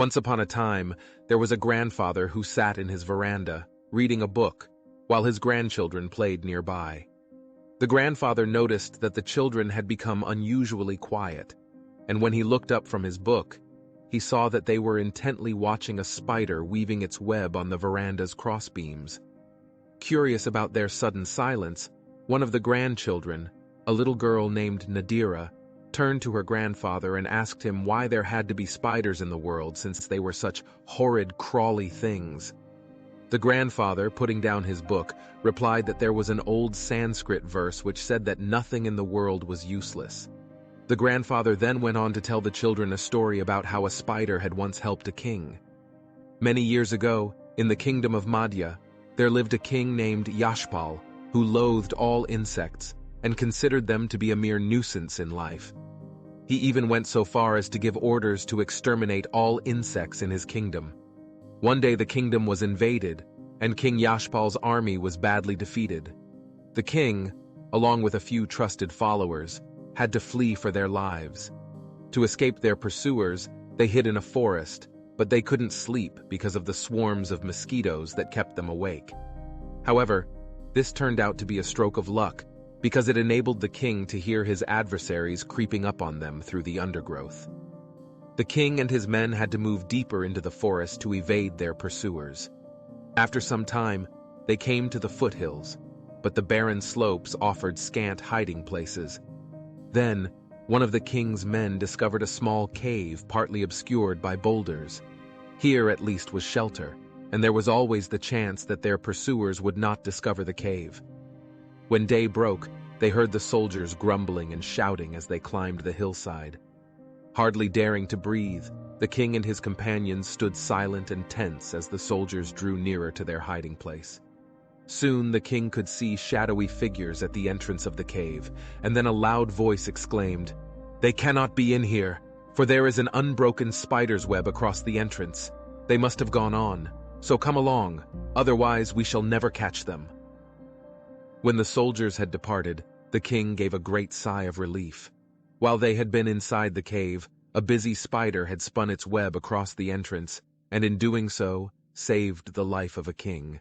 Once upon a time, there was a grandfather who sat in his veranda, reading a book, while his grandchildren played nearby. The grandfather noticed that the children had become unusually quiet, and when he looked up from his book, he saw that they were intently watching a spider weaving its web on the veranda's crossbeams. Curious about their sudden silence, one of the grandchildren, a little girl named Nadira, turned to her grandfather and asked him why there had to be spiders in the world since they were such horrid, crawly things. The grandfather, putting down his book, replied that there was an old Sanskrit verse which said that nothing in the world was useless. The grandfather then went on to tell the children a story about how a spider had once helped a king. Many years ago, in the kingdom of Madhya, there lived a king named Yashpal, who loathed all insects and considered them to be a mere nuisance in life. He even went so far as to give orders to exterminate all insects in his kingdom. One day the kingdom was invaded, and King Yashpal's army was badly defeated. The king, along with a few trusted followers, had to flee for their lives. To escape their pursuers, they hid in a forest, but they couldn't sleep because of the swarms of mosquitoes that kept them awake. However, this turned out to be a stroke of luck, because it enabled the king to hear his adversaries creeping up on them through the undergrowth. The king and his men had to move deeper into the forest to evade their pursuers. After some time, they came to the foothills, but the barren slopes offered scant hiding places. Then, one of the king's men discovered a small cave partly obscured by boulders. Here at least was shelter, and there was always the chance that their pursuers would not discover the cave. When day broke, they heard the soldiers grumbling and shouting as they climbed the hillside. Hardly daring to breathe, the king and his companions stood silent and tense as the soldiers drew nearer to their hiding place. Soon the king could see shadowy figures at the entrance of the cave, and then a loud voice exclaimed, "They cannot be in here, for there is an unbroken spider's web across the entrance. They must have gone on, so come along, otherwise we shall never catch them." When the soldiers had departed, the king gave a great sigh of relief. While they had been inside the cave, a busy spider had spun its web across the entrance, and in doing so, saved the life of a king.